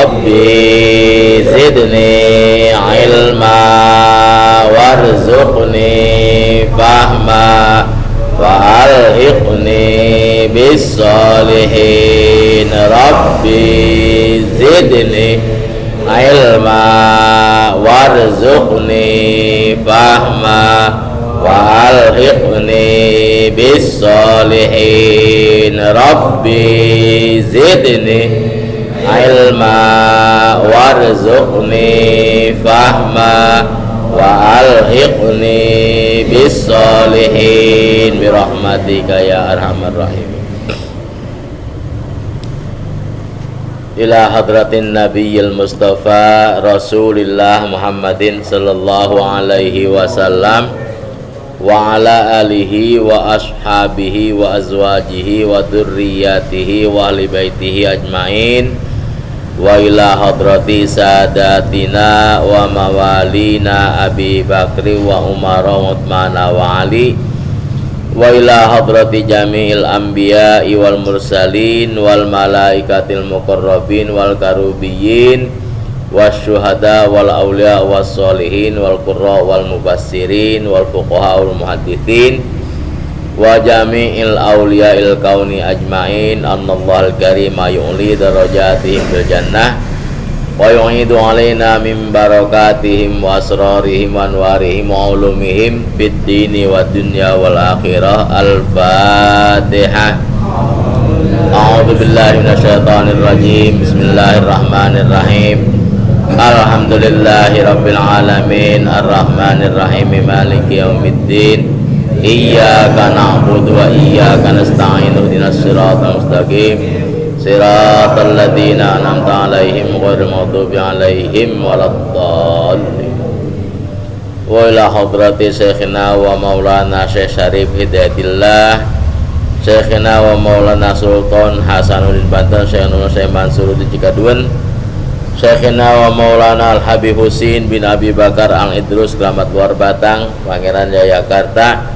Rabbi zidni ilma warzuqni fahma wa alhiqni bis salihin. Rabbi zidni ilma warzuqni fahma wa alhiqni bis salihin. Rabbi zidni ilma warzuqni fahma wa alhiqni bis salihin birahmatika ya arhamar rahim. Ila hadratin nabiyil mustafa rasulillah Muhammadin sallallahu alaihi wasallam wa ala alihi wa ashabihi wa azwajihi wa dzurriyyatihi wa ahli baitihi ajmain wa ila hadrati sadatina wa mawalina Abi Bakri wa Umar wa Uthman wa Ali wa ila hadrati jami'il anbiya'i wal mursalin wal malaikatil muqarrabin wal karubiyyin wasyuhada wal awliya was solihin wal qurra wal mubassirin wal fuqaha wal muhaddithin wa jami'il awliya'il kauni ajmain. Annallahal karima yu'li darajatihim bil jannah wa yu'idu alaina min barakatihim wa asrarihim wa anwarihim wa ulumihim fid dini wa dunya wal akhirah. Al-Fatihah. A'udzu billahi minasyaitonir rajim. Bismillahirrahmanirrahim. Alhamdulillahi rabbil alamin arrahmanir rahim maliki yaumiddin. Iyyaka na'budu wa iyyaka nasta'in ihdinas siratal mustaqim siratal ladzina an'amta 'alaihim ghairil maghdubi 'alaihim waladdallin. Wa ila hadrati syekhina wa maulana Syekh Syarif Hidayatillah, syekhina wa maulana Sultan Hasanuddin Banten, Syekhna Syekh Mansur di Cikaduen, syekhina wa maulana Al-Habib Husin bin Abi Bakar Al-Idrus Keramat Luar Batang, Pangeran Jayakarta,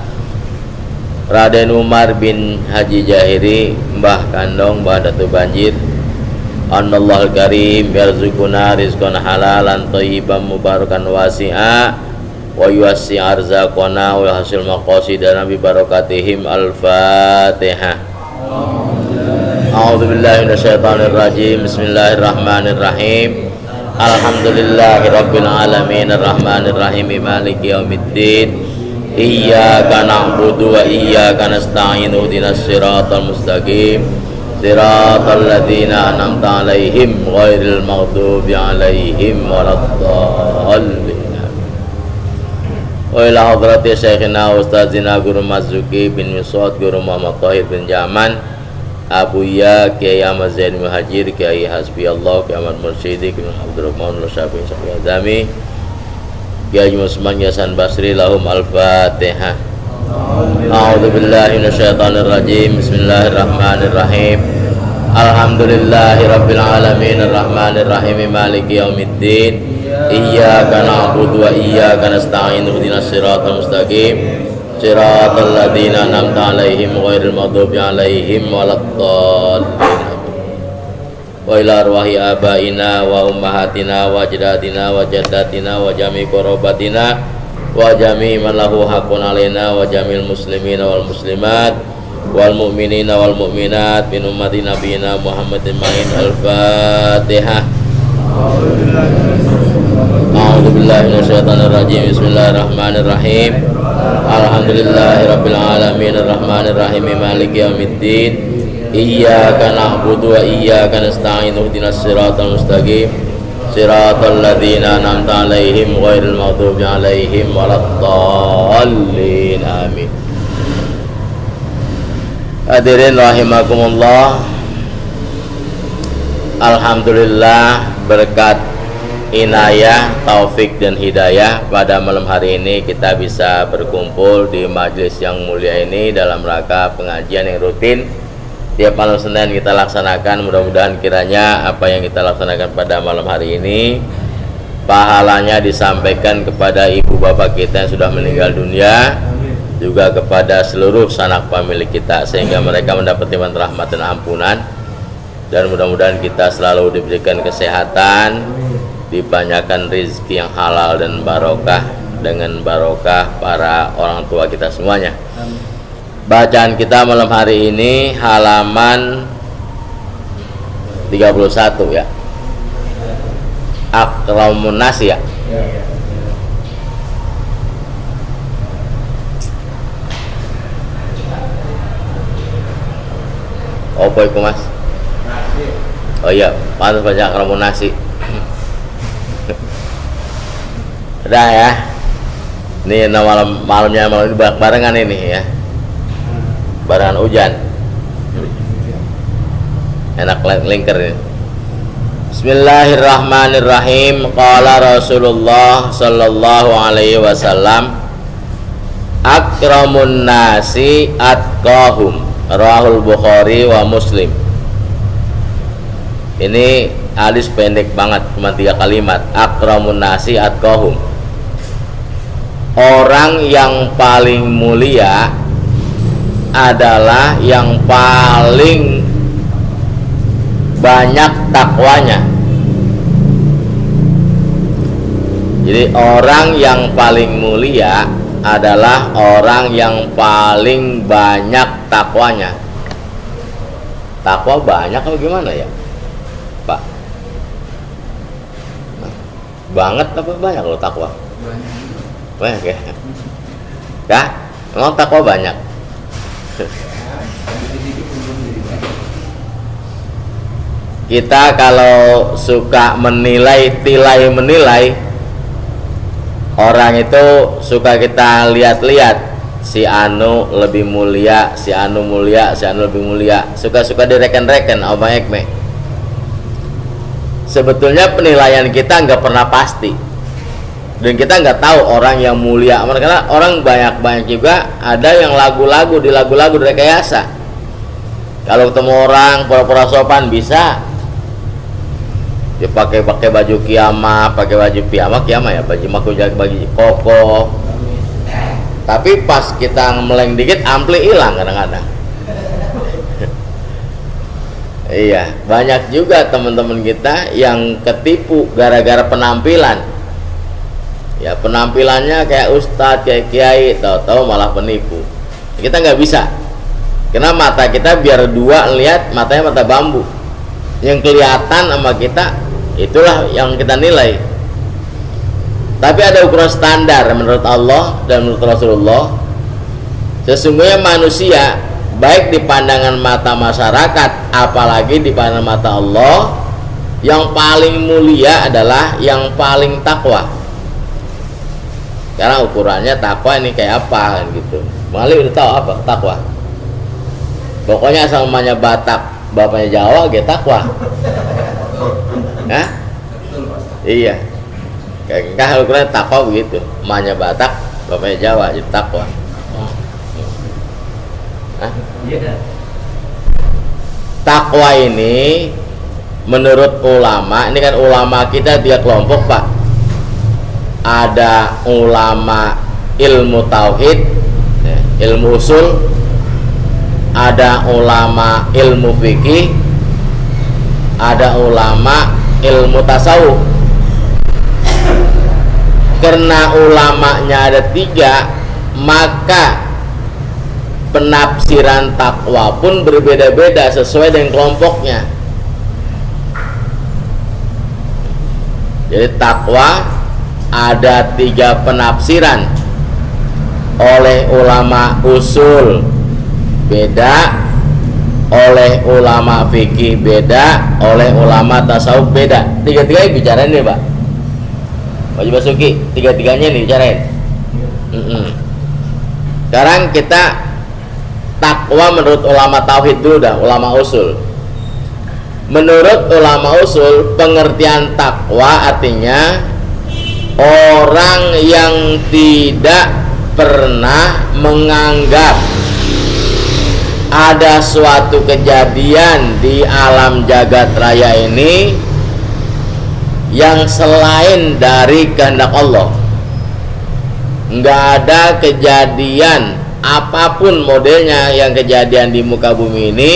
Raden Umar bin Haji Jahiri, Mbah Kandong, Mbah Datu Banjir. Annallahul karim yarzuquna rizqan halalan thayyiban mubarakan wasi'a wa yuwassi' arzaqana wa hasil maqasidana bi barakatihim. Al-Fatihah. A'udzu billahi minasyaitonir rajim. Bismillahirrahmanirrahim. Alhamdulillahirabbil alamin arrahmanir rahim maliki yaumiddin. Iyyaka na'budu wa iyyaka nasta'in ihdinas siratal mustaqim siratal ladzina an'amta 'alaihim ghairil maghdubi 'alaihim waladdallin. Wa ila hadrati syekhina ustazina Guru Mazuki bin Miswad, Guru Muhammad Thahir bin Jaman, Abuya Kiai Ahmad Zain Muhajir, Kiai Hasbi Allah, Kiai Ahmad Mursyidi, Kiai Abdul Rahman Syafi'i Syafi'i Azami, Kiai Musman Yasan Basri. Lahum. Al-Fatihah. A'udzu billahi minasyaitonir rajim. Bismillahirrahmanirrahim. Alhamdulillahi rabbil alamin arrahmanir rahim maliki yaumiddin. Iyyaka na'budu wa iyyaka nasta'in ihdinas siratal mustaqim siratal ladzina an'amta 'alaihim ghairil maghdubi 'alaihim waladdallin. Wa ila arwahi abaina wa ummahatina wa ajdadina wa jaddatina wa jami' qarabatina wa jami' man lahu haqqun alaina wa jamil muslimina wal muslimat wal mu'minina wal mu'minat min ummati nabiyina Muhammadin ma'in. Al-Fatihah. A'udzu billahi minasyaitonir rajim. Bismillahirrahmanirrahim. Alhamdulillahi rabbil alamin arrahmanir rahim maliki yaumiddin. Iyyaka na'budu wa iyyaka nasta'in ihdinas siratal mustaqim siratal ladzina an'amta 'alaihim ghairil maghdubi 'alaihim waladdallin. Amin. Hadirin rahimakumullah. Alhamdulillah berkat inayah, taufik dan hidayah pada malam hari ini kita bisa berkumpul di majelis yang mulia ini dalam rangka pengajian yang rutin tiap malam Senin kita laksanakan. Mudah-mudahan kiranya apa yang kita laksanakan pada malam hari ini pahalanya disampaikan kepada ibu bapak kita yang sudah meninggal dunia, juga kepada seluruh sanak famili kita, sehingga mereka mendapat rahmat dan ampunan. dan mudah-mudahan kita selalu diberikan kesehatan, dibanyakan rezeki yang halal dan barokah, dengan barokah para orang tua kita semuanya. Bacaan kita malam hari ini halaman 31 ya, Akramun Nas ya. Apa itu mas? Oh iya, pantas baca Akramun Nasi. Udah ya. Ini malamnya malam ini barengan ini ya. Barengan hujan. Enak lingkar ini. Bismillahirrahmanirrahim. Qala Rasulullah sallallahu alaihi wasallam, akramun nasi atqahum. Rawahul Bukhari wa Muslim. Ini hadis pendek banget, cuma 3 kalimat. Akramun nasi atqahum. Orang yang paling mulia adalah yang paling banyak takwanya. Jadi orang yang paling mulia adalah orang yang paling banyak takwanya. Takwa banyak atau gimana ya, Pak? Banget apa banyak loh takwa? Banyak ya? Kah? Emang takwa banyak? Kita kalau suka menilai orang itu suka kita lihat-lihat, si anu lebih mulia, si anu mulia, si anu lebih mulia, suka-suka direken-reken Abang Ekme. Sebetulnya penilaian kita nggak pernah pasti, dan kita nggak tahu orang yang mulia, karena orang banyak juga ada yang lagu-lagu direkayasa. Kalau ketemu orang pura-pura sopan bisa dia pakai baju kiamah, pakai baju kiamah ya, baju koko. Tapi pas kita meleng dikit ampli hilang kadang-kadang. Iya, banyak juga teman-teman kita yang ketipu gara-gara penampilan. Ya, penampilannya kayak ustadz, kayak kiai, tahu-tahu malah penipu. Kita nggak bisa, karena mata kita biar dua lihat, matanya mata bambu. Yang kelihatan sama kita itulah yang kita nilai. Tapi ada ukuran standar menurut Allah dan menurut Rasulullah. Sesungguhnya manusia, baik di pandangan mata masyarakat apalagi di pandangan mata Allah, yang paling mulia adalah yang paling takwa. Karena ukurannya takwa ini kayak apa gitu. Mali udah tahu apa takwa. Pokoknya asal namanya Batak, bapaknya Jawa, dia takwa. Hah? Iya. Kayak ukuran takwa begitu. Namanya Batak, bapaknya Jawa, jadi takwa. Hah? Takwa ini menurut ulama, ini kan ulama kita 3 kelompok, Pak. Ada ulama ilmu tauhid, ilmu usul, ada ulama ilmu fikih, ada ulama ilmu tasawuf. Karena ulamanya ada 3, maka penafsiran takwa pun berbeda-beda sesuai dengan kelompoknya. Jadi takwa ada 3 penafsiran. Oleh ulama usul beda, oleh ulama fikih beda, oleh ulama tasawuf beda. 3-3 bicarain nih, Pak Wajib Basuki, 3-3-nya nih bicarain. Sekarang kita takwa menurut ulama tauhid dulu dah, ulama usul. Menurut ulama usul, pengertian takwa artinya orang yang tidak pernah menganggap ada suatu kejadian di alam jagat raya ini yang selain dari kehendak Allah. Nggak ada kejadian apapun modelnya yang kejadian di muka bumi ini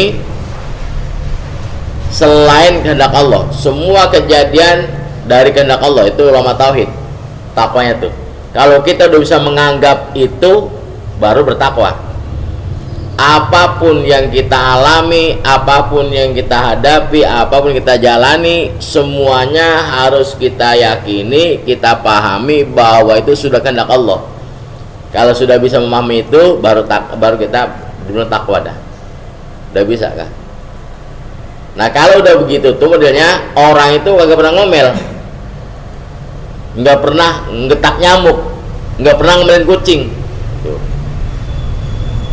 selain kehendak Allah. Semua kejadian dari kehendak Allah, itu ulama tauhid. Takwanya tuh, kalau kita udah bisa menganggap itu, baru bertakwa. Apapun yang kita alami, apapun yang kita hadapi, apapun kita jalani, semuanya harus kita yakini, kita pahami bahwa itu sudah kehendak Allah. Kalau sudah bisa memahami itu, baru kita benar takwa dah. Udah bisa kan? Nah kalau udah begitu tuh modelnya, orang itu kagak pernah ngomel, nggak pernah ngetak nyamuk, nggak pernah ngomelin kucing. Tuh.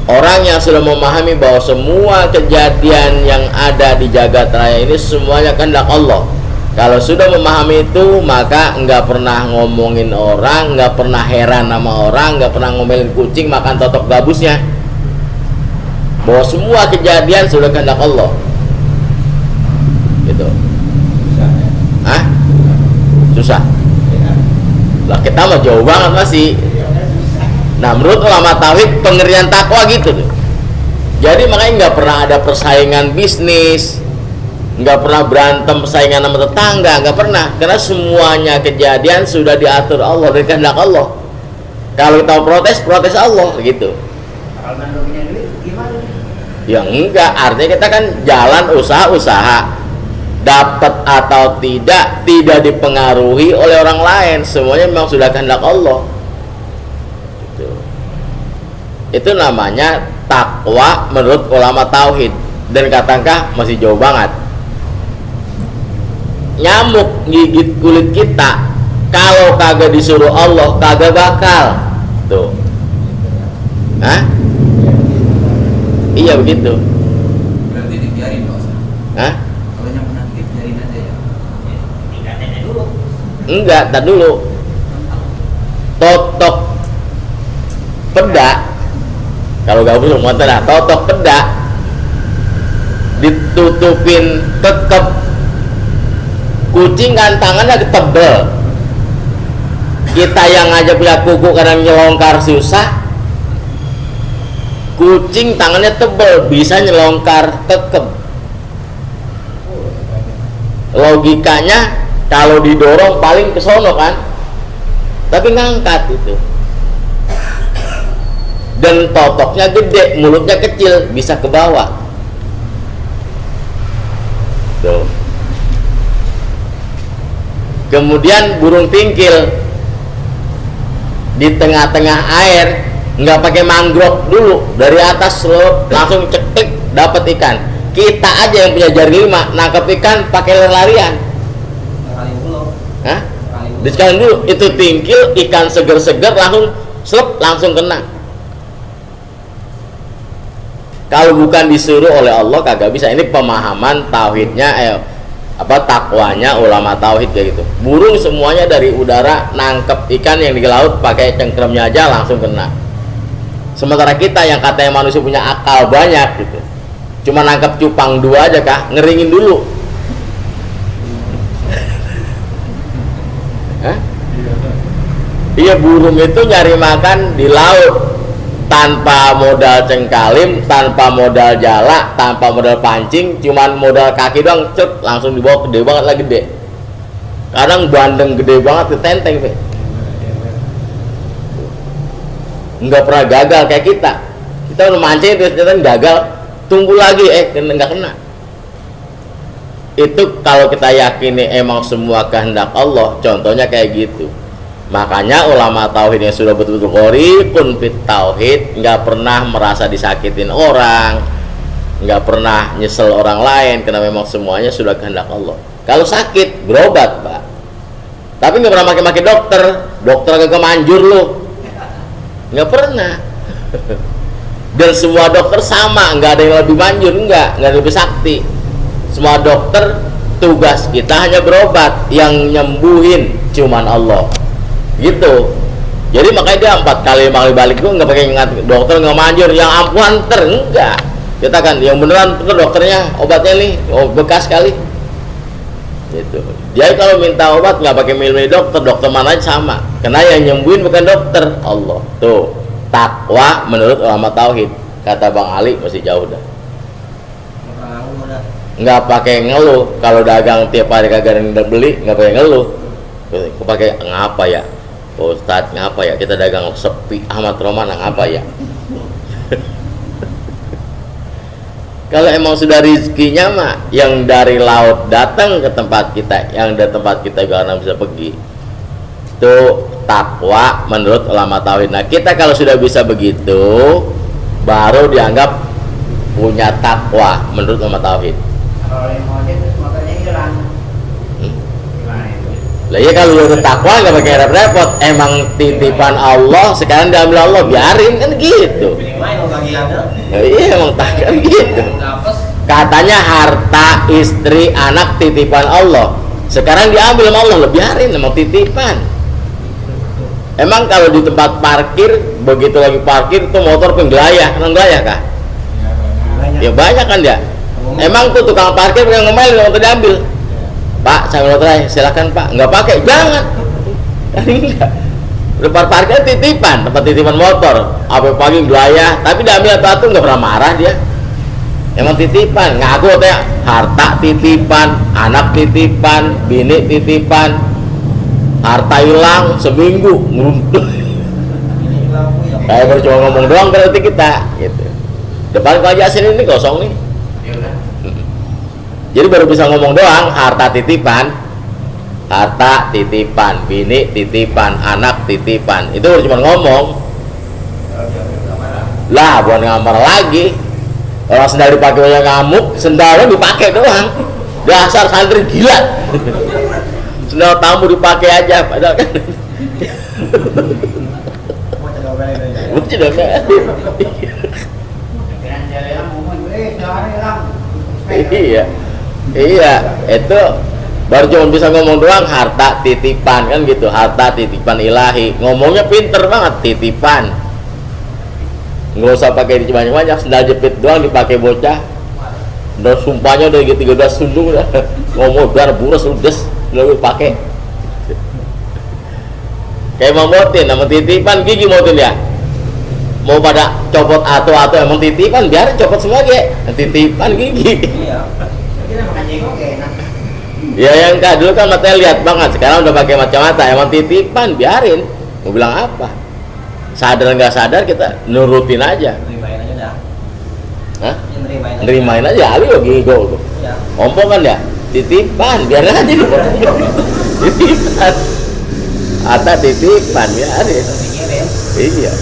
Orang yang sudah memahami bahwa semua kejadian yang ada di jagat raya ini semuanya kehendak Allah. Kalau sudah memahami itu, maka nggak pernah ngomongin orang, nggak pernah heran sama orang, nggak pernah ngomelin kucing makan totok gabusnya. Bahwa semua kejadian sudah kehendak Allah. Gitu. Hah? Susah. Lah kita mah jauh banget masih. Nah menurut ulama tauhid pengertian takwa gitu tuh. Jadi makanya nggak pernah ada persaingan bisnis, nggak pernah berantem persaingan sama tetangga, nggak pernah, karena semuanya kejadian sudah diatur Allah dari kehendak Allah. Kalau kita protes Allah gitu. Ya enggak, artinya kita kan jalan usaha dapat atau tidak dipengaruhi oleh orang lain, semuanya memang sudah kehendak Allah. Itu namanya takwa menurut ulama tauhid. Dan katankah masih jauh banget. Nyamuk gigit kulit kita, kalau kagak disuruh Allah kagak bakal tuh. Hah? Iya begitu. Berarti dibiarin Pak Ustaz. Hah? Kalau yang pernah dibiarin aja ya. Tingkatannya dulu. Enggak, tar dulu. Totok peda, kalau gak belum ngonten lah, totok peda ditutupin kekep, kucing kan tangannya tebel. Kita yang aja punya kuku kadang nyelongkar susah, kucing tangannya tebel bisa nyelongkar kekep. Logikanya kalau didorong paling ke sono kan, tapi ngangkat itu. Dan totoknya gede, mulutnya kecil, bisa ke bawah. Tuh. Kemudian burung tingkil di tengah-tengah air, nggak pakai mangrove dulu, dari atas langsung cetek dapat ikan. Kita aja yang punya jari 5 nangkep ikan pakai lari-larian. Hah? Di sekalian dulu itu tingkil, ikan seger-seger langsung kena. Kalau bukan disuruh oleh Allah kagak bisa. Ini pemahaman tauhidnya, takwanya ulama tauhid kayak gitu. Burung semuanya dari udara nangkep ikan yang di laut pakai cengkramnya aja langsung kena. Sementara kita yang katanya manusia punya akal banyak gitu, cuma nangkep cupang 2 aja kah, ngeringin dulu. Hah? Iya, burung itu nyari makan di laut tanpa modal cengkalim, tanpa modal jala, tanpa modal pancing, cuman modal kaki doang, cet, langsung dibawa gede banget lah, gede. Kadang bandeng gede banget ketenteng, nggak pernah gagal kayak kita. Kita udah mancing terus ternyata gagal, tunggu lagi nggak kena. Itu kalau kita yakini emang semua kehendak Allah, contohnya kayak gitu. Makanya ulama tauhid yang sudah betul-betul qoribun fit tauhid, nggak pernah merasa disakitin orang, nggak pernah nyesel orang lain, karena memang semuanya sudah kehendak Allah. Kalau sakit berobat, Pak, tapi nggak pernah maki-maki dokter kagak manjur lu, nggak pernah. Dan semua dokter sama, nggak ada yang lebih manjur, nggak ada yang lebih sakti. Semua dokter tugas kita hanya berobat, yang nyembuhin cuman Allah. Gitu. Jadi makanya dia 4 kali 5 kali balik tuh nggak pakai ingat dokter, nggak manjur yang ampuhan enggak. Kita kan yang beneran bener dokternya, obatnya nih bekas kali. Gitu. Jadi kalau minta obat nggak pakai milih dokter mana aja sama. Karena yang nyembuhin bukan dokter, Allah. Tuh takwa menurut ulama tauhid. Kata Bang Ali masih jauh dah. nggak pakai ngeluh. Kalau dagang tiap hari kagak ada yang beli, nggak pakai ngeluh. Pakai ngapa ya, Ustadz, ngapa ya kita dagang sepi amat Romana, ngapa ya? Kalau emang sudah rezekinya mah yang dari laut datang ke tempat kita, yang dari tempat kita karena bisa pergi, itu takwa menurut ulama tauhid. Nah kita kalau sudah bisa begitu baru dianggap punya takwa menurut ulama tauhid. Kalau yang mau terus motornya hilang. Gimana itu? Lah ya kalau udah takwa nggak pakai repot-repot, emang titipan Allah sekarang diambil Allah, biarin kan gitu. Pilih main mau bagiannya. Iya emang tak kan gitu. Katanya harta istri anak titipan Allah, sekarang diambil sama Allah, biarin emang titipan. Emang kalau di tempat parkir begitu lagi parkir tuh motor penggelayah, ngelayah kah? Ya banyak kan dia. Emang tuh tukang parkir yang ngomel motor diambil. Pak, saya motor aja, silakan Pak. Nggak pakai, jangan. Enggak. Tempat parkir titipan, tempat titipan motor. Apa pagi gelayah, tapi diambil satu nggak pernah marah dia. Emang titipan, ngaku teh harta titipan, anak titipan, bini titipan. Harta hilang seminggu ngeruntuh. Kayak baru cuma ngomong doang berarti kita gitu. Depan Pak Yasin ini kosong nih. Jadi baru bisa ngomong doang, harta titipan, bini titipan, anak titipan. Itu baru cuma ngomong. Lah, bukan ngamar lagi. Orang sendal dipakai banyak ngamuk, sendalnya dipakai doang. Dasar santri gila. Sendal tamu dipakai aja, padahal kan. Betul dong ya. Iya, itu baru cuma bisa ngomong doang harta titipan kan gitu, harta titipan ilahi. Ngomongnya pinter banget, titipan. Nggak usah pakai banyak-banyak, sendal jepit doang dipakai bocah. Udah sumpahnya udah 13 sundung udah. Ngomong biar buras ludes, udah pakai. Kayak Mang Motin, nama titipan gigi Motin ya. Mau pada copot atau emang titipan, biar copot semua ge. Titipan gigi. Iya. Kita makan jengkok enak. Ya yang enggak, dulu kan matanya lihat banget, sekarang udah pakai kacamata, emang titipan, biarin. Mau bilang apa? Sadar nggak sadar kita nurutin aja. Nerimain aja dah. Hah? Nerimain aja. Nerimain aja, ali lo gigo. Ya. Ompong kan ya? Titipan, biar aja titipan. Ada titipan, biarin. Pikirin. Iya.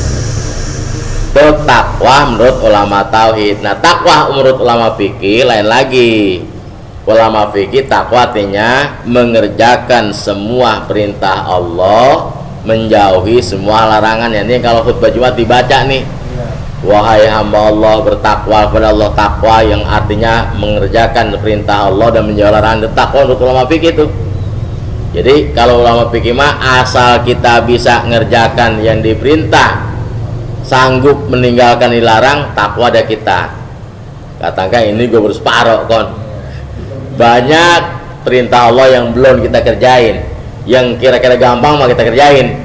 Itu takwa menurut ulama tauhid. Nah, takwa menurut ulama fikih lain lagi. Ulama fikih takwa artinya mengerjakan semua perintah Allah, menjauhi semua larangan. Ini kalau khutbah Jumat dibaca nih, wahai hamba Allah, bertakwa kepada Allah, takwa yang artinya mengerjakan perintah Allah dan menjauhi larangan. Takwa menurut ulama fikih itu. Jadi kalau ulama fikih mah asal kita bisa ngerjakan yang diperintah, sanggup meninggalkan dilarang, takwa ada kita. Katakan ini gue baru separoh kon. Banyak perintah Allah yang belum kita kerjain, yang kira-kira gampang mah kita kerjain.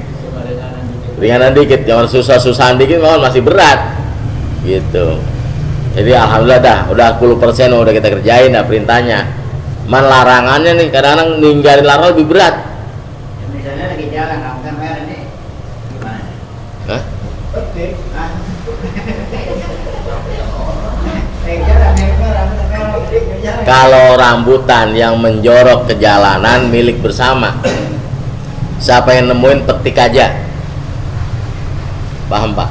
Ringanan dikit, jangan susah-susahan dikit malah masih berat. Gitu. Jadi alhamdulillah dah, udah 10% udah kita kerjain dah perintahnya. Man larangannya nih kadang-kadang ninggalin larangan lebih berat. Misalnya lagi jalan, lampu merah nih. Gimana? Hah? Oke. Kalau rambutan yang menjorok ke jalanan milik bersama, siapa yang nemuin petik aja. Paham Pak?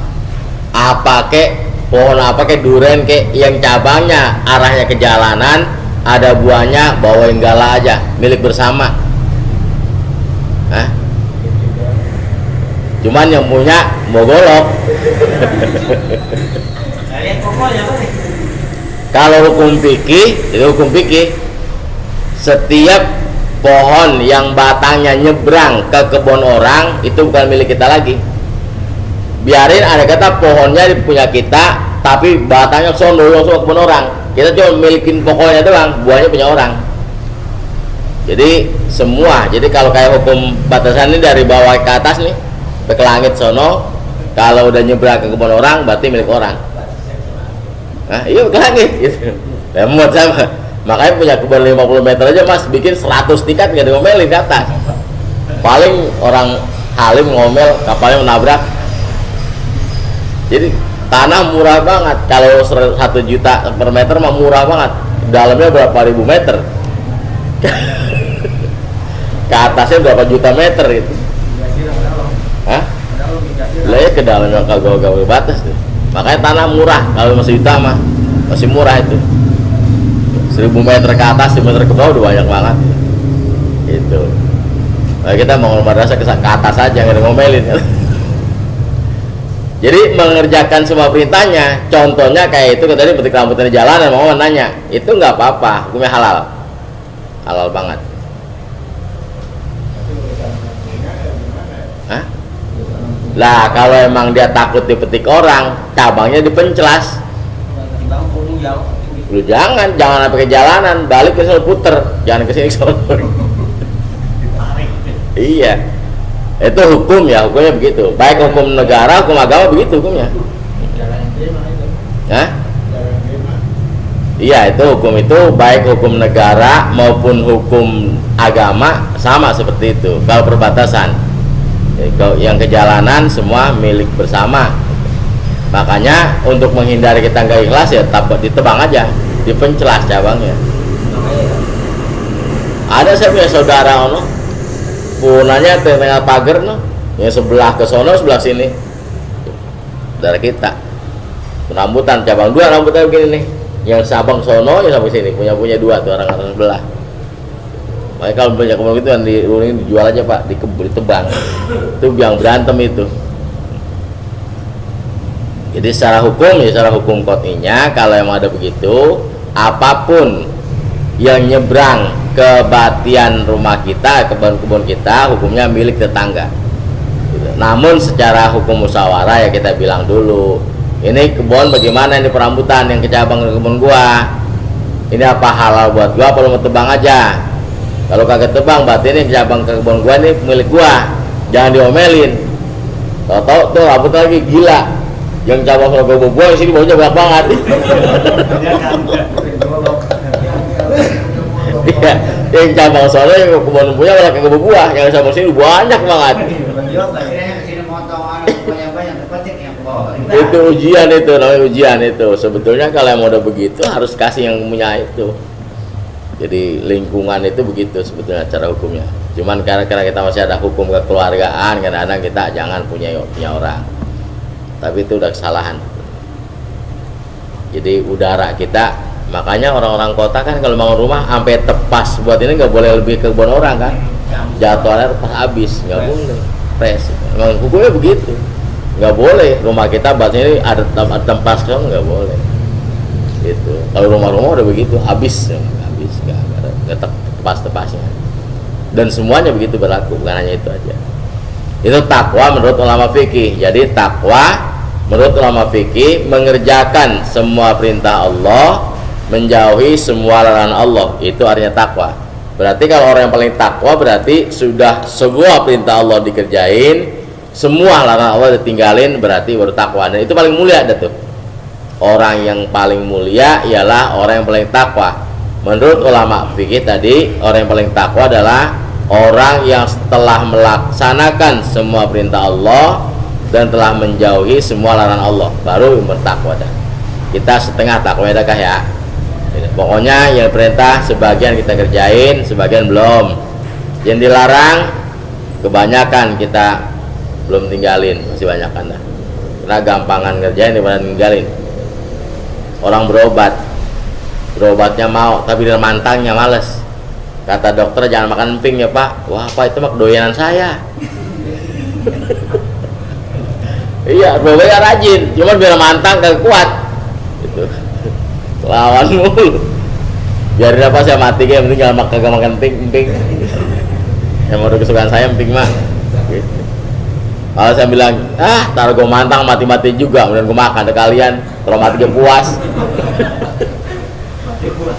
Apa kek pohon apa kek duren kek yang cabangnya arahnya ke jalanan, ada buahnya, bawain gala aja, milik bersama. Hah? Cuman yang punya mau golok. Kalian pokoknya apa nih? Kalau hukum fikih, itu hukum fikih. Setiap pohon yang batangnya nyebrang ke kebun orang itu bukan milik kita lagi. Biarin ada kata pohonnya punya kita, tapi batangnya sono ke kebun orang. Kita cuma milikin pokoknya doang, buahnya punya orang. Jadi semua. Jadi kalau kayak hukum batasan ini dari bawah ke atas nih, ke langit sono, kalau udah nyebrang ke kebun orang berarti milik orang. Nah, iya ke langit gitu. Lemot sama Makanya punya kebun 50 meter aja mas, bikin 100 tiket nggak diomelin ke atas. Paling orang halim ngomel, kapalnya menabrak. Jadi tanah murah banget. Kalau 1 juta per meter mah murah banget. Dalamnya berapa ribu meter, ke atasnya berapa juta meter itu. Hah? Lah ya ke dalamnya kagak batas tuh. Makanya tanah murah. Kalau masih juta mah masih murah itu. 1000 meter ke atas, 1000 meter ke bawah udah banyak banget. Itu. Nah, kita mau madrasah ke atas aja, nggak ngomelin. Jadi mengerjakan semua perintahnya. Contohnya kayak itu tadi petik rambutan di jalanan, mau nanya, itu nggak apa-apa, hukumnya halal, halal banget. Hah? Lah kalau emang dia takut dipetik orang, cabangnya dipenclas. Lu jangan sampai ke jalanan, balik ke sana puter, jangan ke sini sono. Iya, itu hukum ya, hukumnya begitu. Baik hukum negara, hukum agama begitu hukumnya. Hah? Iya, itu hukum itu baik hukum negara maupun hukum agama sama seperti itu. Kalau perbatasan, yang ke jalanan semua milik bersama. Makanya untuk menghindari kita nggak ikhlas ya ditebang aja, dipencelas cabangnya. Ada saya punya saudara ono, punanya tengah pagar no, yang sebelah ke sono sebelah sini, dari kita rambutan cabang 2 rambutan begini nih, yang sabang sono yang sampai sini punya 2 tuh orang sebelah. Makanya kalau punya kebun itu yang dijual aja pak, ditebang. Itu yang berantem itu. Jadi secara hukum ya, secara hukum qat'inya kalau yang ada begitu, apapun yang nyebrang ke batian rumah kita, kebun-kebun kita, hukumnya milik tetangga gitu. Namun secara hukum musyawarah ya kita bilang dulu, ini kebun bagaimana, ini perambutan yang kecabang ke kebun gua, ini apa halal buat gua, apa lu mau tebang aja. Kalau kagak tebang, berarti ini kecabang ke kebun gua, ini milik gua, jangan diomelin. Tau-tau tuh rambut lagi gila, yang cabang ke kebun gua di sini baunya banyak banget. Iya, yang cabang soalnya yang kebun punya malah ke kebun buah, yang cabang sini banyak banget. Itu ujian itu, namanya ujian itu. Sebetulnya kalau yang udah begitu harus kasih yang punya itu. Jadi lingkungan itu begitu sebetulnya cara hukumnya. Cuman karena kita masih ada hukum kekeluargaan, kadang-kadang kita jangan punya orang. Tapi itu udah kesalahan. Jadi udara kita, makanya orang-orang kota kan kalau bangun rumah sampai tepas buat ini nggak boleh lebih ke kebun orang kan, jadwalnya tepas habis, nggak boleh. Pres, memang hukumnya begitu, nggak boleh rumah kita buat ini ada tempat kan nggak boleh. Gitu. Kalau rumah-rumah udah begitu habis nggak tepas-tepasnya. Dan semuanya begitu berlaku, bukan hanya itu aja. Itu takwa menurut ulama fikih. Jadi takwa menurut ulama fikih mengerjakan semua perintah Allah, menjauhi semua larangan Allah, itu artinya takwa. Berarti kalau orang yang paling takwa berarti sudah semua perintah Allah dikerjain, semua larangan Allah ditinggalin, berarti baru takwa. Dan itu paling mulia ada tuh. Orang yang paling mulia ialah orang yang paling takwa. Menurut ulama fikih tadi, orang yang paling takwa adalah orang yang setelah melaksanakan semua perintah Allah dan telah menjauhi semua larangan Allah, baru bertakwa dah. Kita setengah takwa dah ya. Pokoknya yang perintah sebagian kita kerjain, sebagian belum. Yang dilarang kebanyakan kita belum tinggalin, masih banyak kan dah. Karena gampangan kerjain daripada tinggalin. Orang berobatnya mau, tapi dia mantangnya males. Kata dokter jangan makan emping ya pak. Wah pak, itu mah kedoyanan saya. Iya, berobatnya rajin, cuma biar mantang kagak kuat. Gitu. Lawan mulu. Biarin apa saya mati, yang penting jangan kagak makan emping. Yang mau kesukaan saya emping mah. Gitu. Kalau saya bilang, taruh gue mantang mati-mati juga, kemudian gue makan, ada kalian, kalau mati gue puas.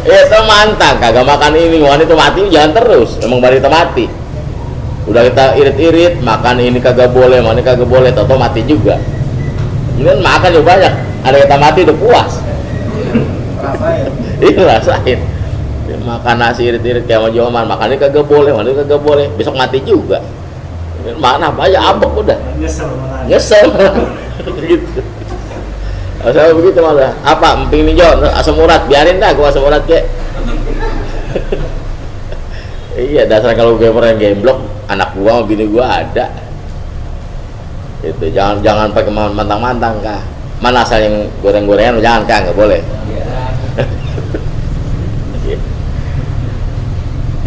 Itu mantang, kagak makan ini, makan itu mati, jangan terus, emang baru kita mati. Udah kita irit-irit, makan ini kagak boleh, makan ini kagak boleh, tau mati juga. Kemudian makan juga banyak, ada kita mati udah puas. Iya rasain. makan nasi irit-irit kayak mau Joman, makan ini kagak boleh, makan ini kagak boleh, besok mati juga. Makan apa aja abek udah. Nyesel. Gitu. Asal begitu malah. Apa emping ninjo, asam urat, biarin dah gua asam urat kek. Iya, dasar kalau gue pernah gemblok, anak gua sama bini gua ada. Itu jangan pakai mantang-mantang kah. Mana asal yang goreng-gorengan jangan kah, nggak boleh.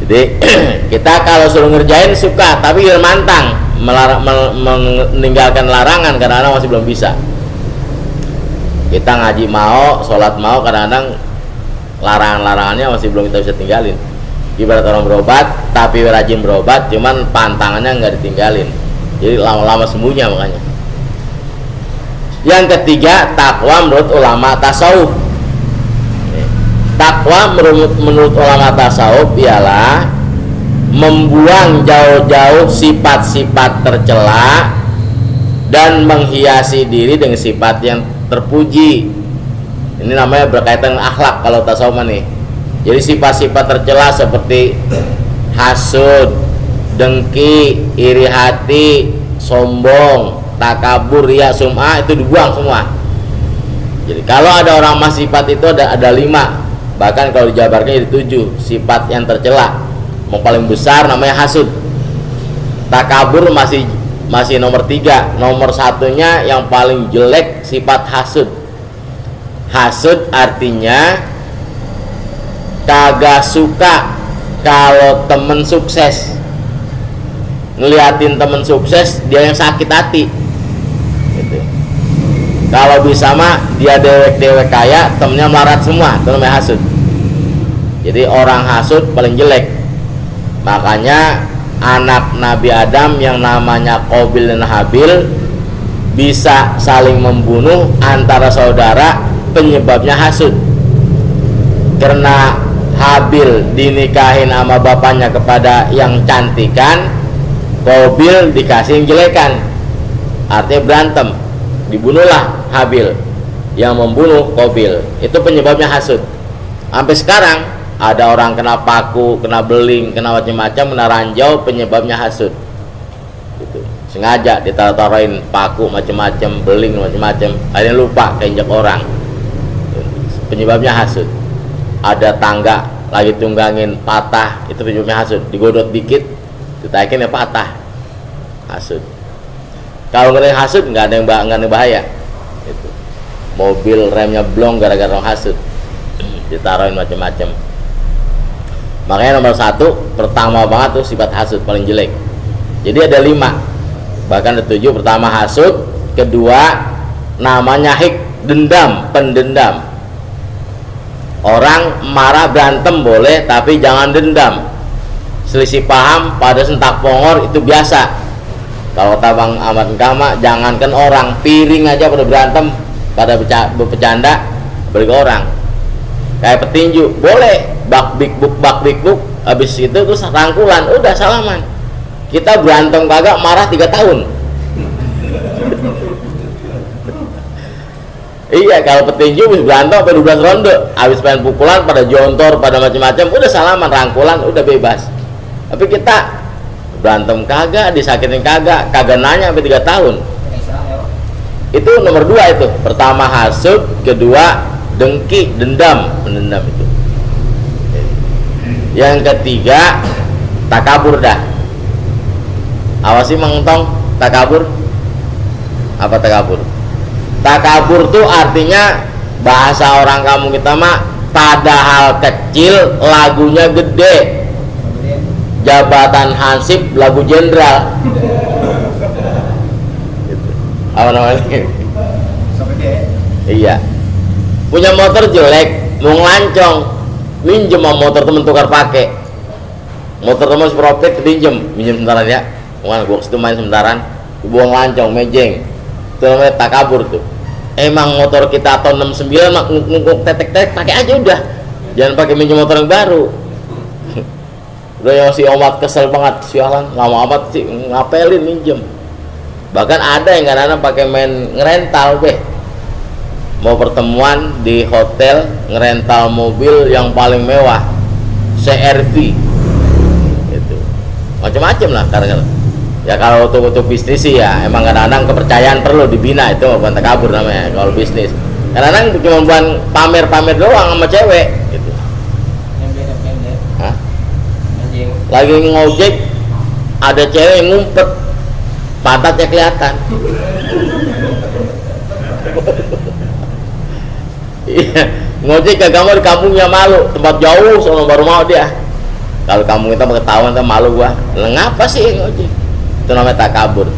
Jadi kita kalau suruh ngerjain suka, tapi jangan mantang, meninggalkan larangan kadang-kadang masih belum bisa. Kita ngaji mau, sholat mau, kadang-kadang larangan-larangannya masih belum kita bisa tinggalin. Ibarat orang berobat, tapi rajin berobat, cuman pantangannya nggak ditinggalin. Jadi lama-lama sembuhnya makanya. Yang ketiga, takwa menurut ulama tasawuf. Takwa menurut ulama tasawuf ialah membuang jauh-jauh sifat-sifat tercela dan menghiasi diri dengan sifat yang terpuji. Ini namanya berkaitan dengan akhlak kalau tasawuf nih. Jadi sifat-sifat tercela seperti hasud, dengki, iri hati, sombong, takabur, riya, sum'ah itu dibuang semua. Jadi kalau ada orang mas sifat itu ada 5, bahkan kalau dijabarkan jadi 7 sifat yang tercela. Yang paling besar namanya hasud. Takabur masih nomor 3, nomor 1-nya yang paling jelek sifat hasud. Hasud artinya kagak suka kalau temen sukses, ngeliatin temen sukses dia yang sakit hati gitu. Kalau bisa mah dia dewek-dewek kaya, temennya melarat semua, itu namanya hasud. Jadi orang hasud paling jelek. Makanya anak Nabi Adam yang namanya Qabil dan Habil bisa saling membunuh antara saudara, penyebabnya hasud. Karena Habil dinikahin sama bapaknya kepada yang cantikan, Qabil dikasih yang jelekan, artinya berantem, dibunuhlah Habil, yang membunuh Qabil. Itu penyebabnya hasud. Sampai sekarang ada orang kena paku, kena beling, kena macam-macam, kena ranjau, penyebabnya hasud gitu. Sengaja ditaruh-taruhin paku macam-macam, beling macam-macam, akhirnya lupa keinjak orang, penyebabnya hasud. Ada tangga lagi tunggangin patah, itu penyebabnya hasud. Digodot dikit ditaikin ya patah, hasud. Kalau nggak ada yang hasud nggak ada yang bahaya itu. Mobil remnya blong gara-gara hasud, ditaruhin macam-macam. Makanya nomor 1 pertama banget tuh sifat hasud paling jelek. Jadi ada 5, bahkan ada 7. Pertama hasud, kedua namanya dendam, pendendam. Orang marah berantem boleh, tapi jangan dendam. Selisih paham pada sentak pongor itu biasa. Kalau tabang Ahmad Kama, jangankan orang, piring aja pada berantem, pada bercanda, balik orang. Kayak petinju boleh, bak bik buk, habis itu terus rangkulan, udah salaman. Kita berantem kagak, marah 3 tahun. Iya, kalau petinju bisa berantem sampai 12 ronde, habis pengen pukulan pada jontor, pada macam-macam, udah salaman, rangkulan, udah bebas. Tapi kita berantem kagak, disakitin kagak nanya sampai 3 tahun. Itu nomor 2 itu. Pertama hasud, kedua dengki, dendam, pendendam itu. Yang ketiga takabur dah. Awasi mengentong takabur. Apa takabur? Takabur tuh artinya bahasa orang kampung kita mah padahal kecil lagunya gede. Jabatan hansip lagu jenderal. Apa namanya? Iya. Punya motor jelek, mau ngelancong, minjem sama motor temen tukar pakai. Motor temen sepropet pinjem, minjem sementaran ya. Mana gua situ main sementaran, buang lancong, mejeng. Itu namanya takabur tuh. Emang motor kita tahun 69 mah ngungkuk tetek-tetek, pakai aja udah. Jangan pakai minjem motor yang baru. Udah yang si Omat kesel banget, sialan, lama amat sih ngapelin minjem. Bahkan ada yang kadang-kadang pakai main ngerental deh. Mau pertemuan di hotel, ngerental mobil yang paling mewah, CRV itu macam-macam lah. Karena ya kalau untuk bisnis sih ya emang kadang-kadang kepercayaan perlu dibina, itu bukan takabur namanya kalau bisnis. Kadang-kadang cuma bukan pamer-pamer doang sama cewek gitu. Hah? Lagi ngojek ada cewek yang ngumpet, pantatnya kelihatan. Iya, ngojek kagak mau di kampungnya, malu, tempat jauh sono baru mau dia. Kalau kampung kita ketahuan tuh malu gua. Ngapa sih ngojek? Itu namanya takabur.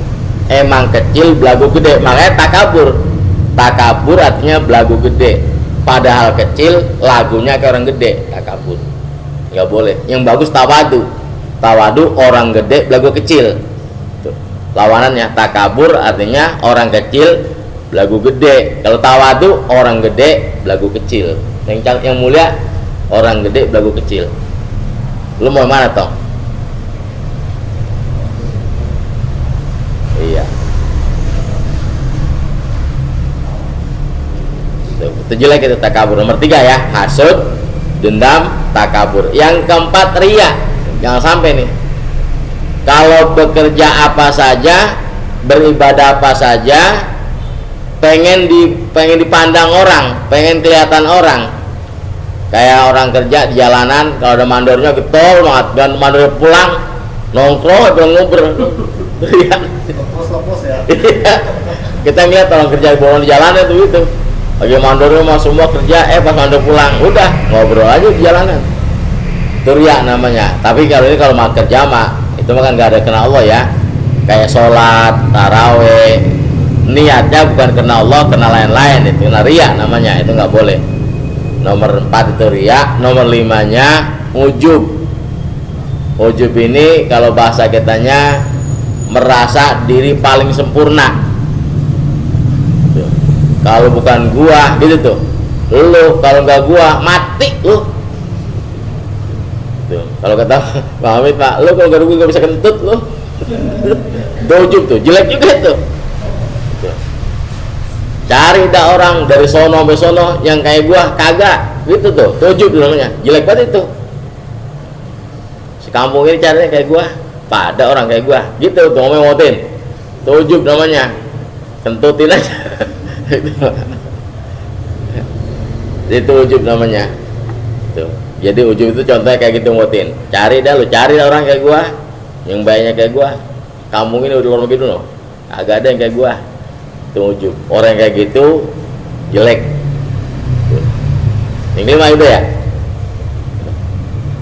Emang kecil belagu gede, makanya takabur. Takabur artinya belagu gede, padahal kecil lagunya kayak orang gede. Takabur nggak boleh. Yang bagus tawadu. Tawadu orang gede belagu kecil. Tuh. Lawanannya takabur artinya orang kecil belagu gede. Kalau tawadu orang gede belagu kecil. Yang mulia orang gede belagu kecil. Lu mau mana Tong? Iya. Itu jelek itu takabur. Nomor 3 ya, hasud, dendam, takabur. Yang keempat riya. Jangan sampai nih. Kalau bekerja apa saja, beribadah apa saja, pengen dipandang orang, pengen kelihatan orang. Kayak orang kerja di jalanan, kalau ada mandornya getol banget, dan mandornya pulang nongkrong atau ngobrol. Iya. Ya. Kita ngeliat orang kerja di jalanan itu. Lagi mandornya mau semua kerja, pas mandor pulang, udah ngobrol aja di jalanan. Itu riya namanya. Tapi kalau ini kalau mau kerja mah, itu mah kan gak ada kena Allah ya. Kayak sholat, taraweh, niatnya bukan kena Allah, kena lain-lain, itu kena riya namanya, itu nggak boleh. Nomor 4 itu riya. Nomor 5-nya ujub. Ujub ini kalau bahasa kitanya merasa diri paling sempurna. Tuh. Kalau bukan gua gitu tuh, lu kalau nggak gua mati lu. Tuh. Kalau kata Pak Hamid, Pak, lu kalau nggak gua nggak bisa kentut lu. Ujub tuh jelek juga tuh. Cari dah orang dari sono sampai sono yang kayak gua kagak gitu tuh, ujub namanya, jelek banget itu. Sekampung ini caranya kayak gua, pada orang kayak gua gitu tuh ngomongin, ujub namanya, kentutin aja. Itu ujub namanya tuh. Jadi ujub itu contohnya kayak gitu, ngotin, cari dah orang kayak gua yang bayarnya kayak gua. Kampung ini udah lorong gitu loh, agak ada yang kayak gua. Ujub. Orang kayak gitu jelek. Yang 5 itu ya?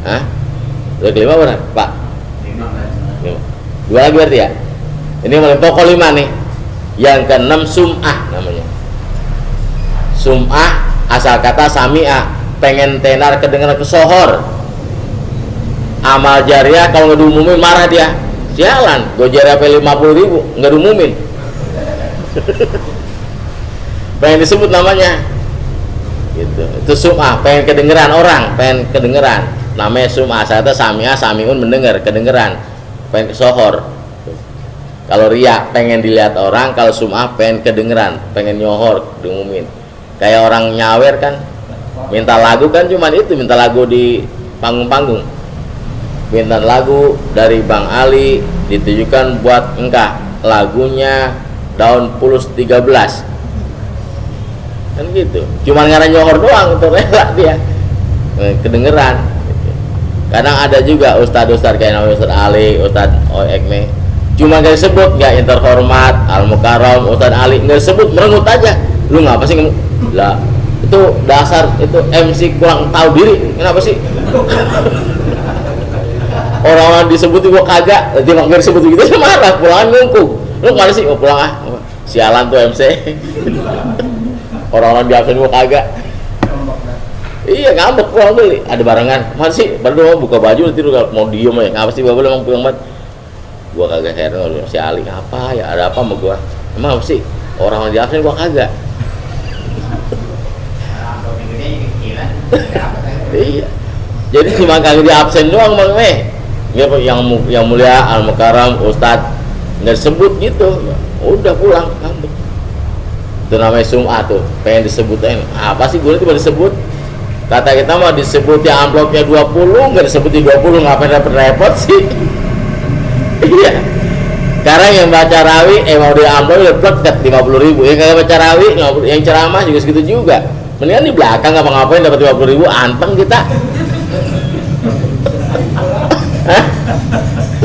Hah? Yang 5 benar, Pak? 5. 2 lagi berarti ya? Ini yang paling pokok 5 nih. Yang ke-6 sum'ah namanya. Sum'ah asal kata sami'ah, pengen tenar kedengaran kesohor. Amal jariah kalau nggak diumumin marah dia. Sialan, gue jariah 50.000 nggak diumumin. Pengen disebut namanya gitu. Itu sum'ah, pengen kedengeran orang, pengen kedengeran. Namanya sum'ah, saya sami'ah, sami'un mendengar, kedengeran, pengen kesohor. Kalau riya pengen dilihat orang, kalau sum'ah pengen kedengeran, pengen nyohor, diumumin. Kayak orang nyawer kan, minta lagu kan cuman itu, minta lagu di panggung-panggung. Minta lagu dari Bang Ali ditujukan buat engkau, lagunya Daun Pulus 13 kan gitu, cuman karena nyohor doang itu rela dia kedengeran gitu. Kadang ada juga ustad-ustad kayak namanya Ustad Ali, Ustad Oekme, cuma gak disebut, gak terhormat, Al-Mukarram, Ustad Ali gak disebut, merengut aja. Lu ngapa sih lah, itu dasar itu MC kurang tahu diri, kenapa sih? Orang-orang disebut gua kagak, dia gak disebut gitu, marah, pulangan ngungkuk. Lu mana sih? Mau pulang ah? Sialan tuh MC. Orang-orang di absen gua kagak. Iya, ngambek pulang beli. Ada barengan. Mana sih? Baru buka baju nanti lu mau diem aja. Ngapa sih bapak emang pulang banget? Gua kagak heran si Ali. Apa ya? Ada apa sama gua? Emang apa sih? Orang di absen gua kagak. Iya. Jadi cuma kagak di absen doang Bang Meh. Yang mulia Al-Mukarram Ustadz nggak disebut gitu, udah pulang ngambek. Itu namanya sum'ah tuh, pengen disebut apa sih gue tiba disebut Kata kita mau disebut ya amplopnya 20, nggak disebut di 20, ngapain repot sih? Iya. Sekarang yang baca rawi mau di amplop udah pleket 50.000. Yang kagak baca rawi, yang ceramah juga segitu juga. Mendingan di belakang ngapa-ngapain dapat 50.000, anteng kita.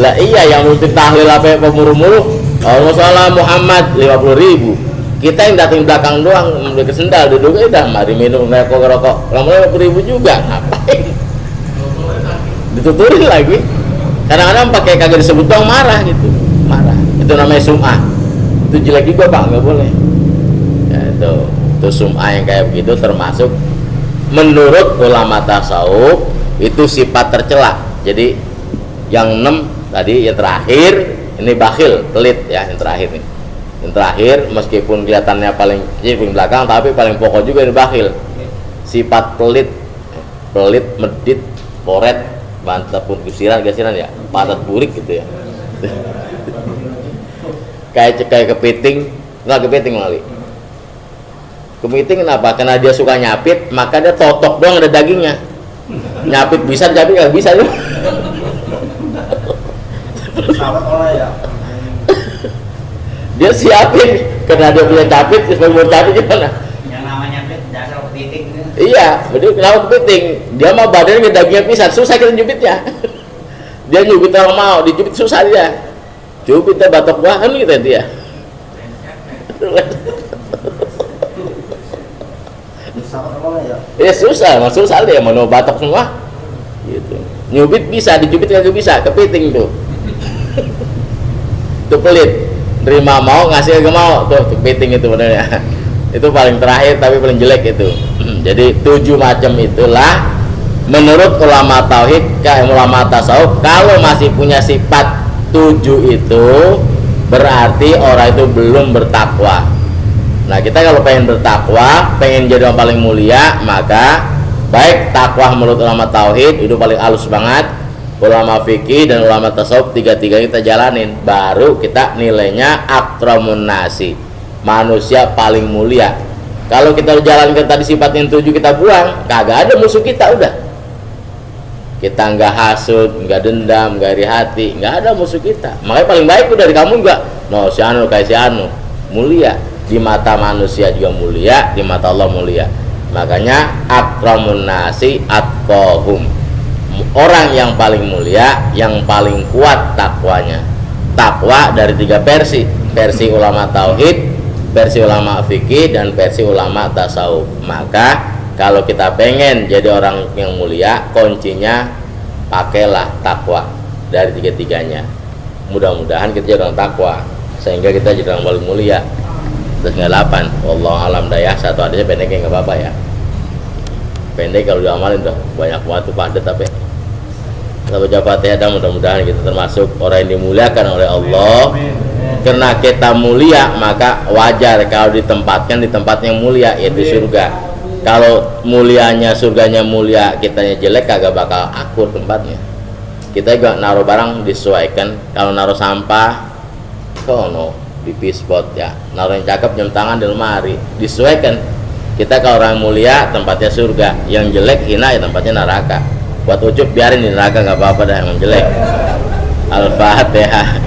Lah iya, yang multi tahlil apa pemuru-muru Allah salah Muhammad 50.000. Kita yang datang belakang doang membeli sendal duduk udah mari minum ngerokok lama 50.000 juga ngapain dituturin lagi. Kadang-kadang pakai kagak disebut doang marah gitu, marah. Itu namanya sum'ah, itu jelek juga Pak, nggak boleh ya. Itu sum'ah yang kayak begitu termasuk menurut ulama tasawuf itu sifat tercela. Jadi yang 6 tadi, yang terakhir ini bakhil, pelit ya, yang terakhir nih. Yang terakhir meskipun kelihatannya paling kecil paling belakang, tapi paling pokok juga ini bakhil. Sifat pelit, medit, poret, mantap pun kusiran ya, patat burik gitu ya. kayak kepiting, nggak kepiting kali. Kepiting kenapa? Karena dia suka nyapit, maka dia totok doang ada dagingnya. Nyapit bisa, tapi nggak bisa tuh. Dia siapin karena dia punya capit, supaya mau capit gimana? Yang namanya dasar kepiting. Iya, betul. Kenapa kepiting? Dia mau badannya dagingnya pisah, susah kita nyubitnya. Dia nyubit orang mau, dicubit susah dia. Cubitnya batok bahan gitu dia. Ya susah, susah dia mau batok semua. Gitu. Nyubit bisa, dicubit nggak bisa, kepiting tuh. Itu pelit. Terima mau, ngasih ke mau, tuh kepiting itu benernya. Itu paling terakhir tapi paling jelek itu. Jadi 7 macam itulah menurut ulama tauhid, ulama tasawuf. Kalau masih punya sifat 7 itu berarti orang itu belum bertakwa. Nah, kita kalau pengen bertakwa, pengen jadi orang paling mulia, maka baik takwa menurut ulama tauhid itu paling halus banget, ulama fikih dan ulama tasawuf, tiga-tiga kita jalanin, baru kita nilainya akramun nasi, manusia paling mulia. Kalau kita jalankan tadi sifat yang 7 kita buang, kagak ada musuh kita udah. Kita nggak hasud, nggak dendam, nggak iri hati, nggak ada musuh kita. Makanya paling baik udah dari kamu juga. No, si anu kayak si anu mulia, di mata manusia juga mulia, di mata Allah mulia. Makanya akramun nasi atqahum, orang yang paling mulia, yang paling kuat takwanya. Takwa dari 3 versi, versi ulama tauhid, versi ulama fikih, dan versi ulama tasawuf. Maka kalau kita pengen jadi orang yang mulia, kuncinya pakailah takwa dari 3-tiganya. Mudah-mudahan kita jadi orang takwa sehingga kita jadi orang paling mulia. Terus 8, wallahu alam daya, satu adanya pendeknya nggak apa-apa ya. Pendek kalau diamalin tuh banyak banget tuh padat, tapi kita baca Fatihah dan mudah-mudahan kita termasuk orang yang dimuliakan oleh Allah. Karena kita mulia, maka wajar kalau ditempatkan di tempat yang mulia, yaitu surga. Kalau mulianya surganya mulia, kitanya jelek, kagak bakal akur tempatnya. Kita juga naruh barang disesuaikan. Kalau naruh sampah, sono di pispot ya, naruh yang cakep jam tangan di lemari, disesuaikan. Kita kalau orang mulia tempatnya surga, yang jelek hina ya tempatnya neraka. Buat ucup biarin di neraka, nggak apa-apa dah, emang jelek. Al-Fatihah.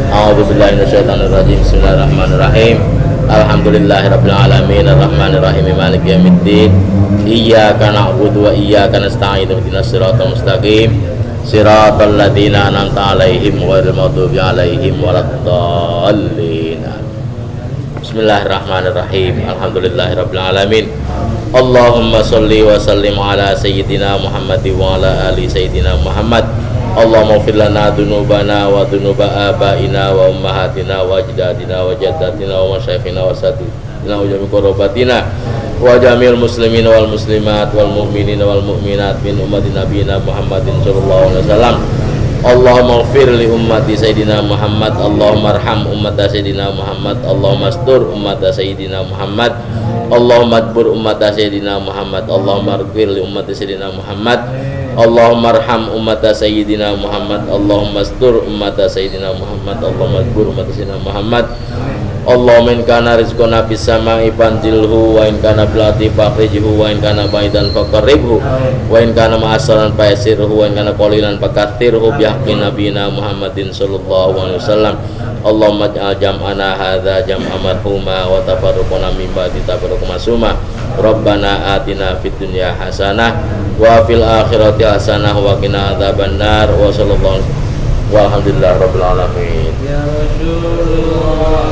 A'udzubillahi minasyaitonirrajim. Bismillahirrahmanirrahim. Alhamdulillahirabbil alamin, arrahmanirrahim, maliki yaumiddin. Iyyaka na'budu wa iyyaka nasta'in. Ihdinas siratal mustaqim. Siratal ladzina an'amta 'alaihim ghairil maghdubi 'alaihim waladdallin. Bismillahirrahmanirrahim. Alhamdulillahirabbil alamin. Allahumma sholli wa sallim ala sayyidina Muhammad wa ala ali sayyidina Muhammad. Allahumma ighfir lana dzunubana wa dzunuba abaina wa ummahatina wa ajdadina wa jaddatina wa masyayikhina wa sayyidina wa jami' qurbatina wa jami'il muslimin wal muslimat wal mu'minin wal mu'minat min ummati nabiyina Muhammadin sallallahu alaihi wasallam. Allahumma ighfir li ummati sayyidina Muhammad. Allahumma arham ummata sayyidina Muhammad. Allahumma astur ummata sayyidina Muhammad. Allahumma adbur ummata sayyidina Muhammad. Allahumma ighfir li ummati sayyidina Muhammad. Allahumma arham ummata sayyidina Muhammad. Allahumma astur ummata sayyidina Muhammad. Allahumma adbur ummata sayyidina Muhammad. Allahumma in kana rizquna bis sama'i fanzilhu wa in kana bil ardi fakhrijhu wa in kana baidan faqarribhu wa in kana ma'asaran fayasirhu wa in kana qalilan fakathirhu bi haqqi nabiyina Muhammadin sallallahu alaihi wasallam. Allahumma ij'al jam'ana hadza jam'an marhuma wa tafarruqana min ba'di tafarruqan masuma. Rabbana atina fid dunya hasanah wa fil akhirati hasanah wa qina adzabannar wa sallallahu walhamdulillahirabbil alamin. Ya Rasulullah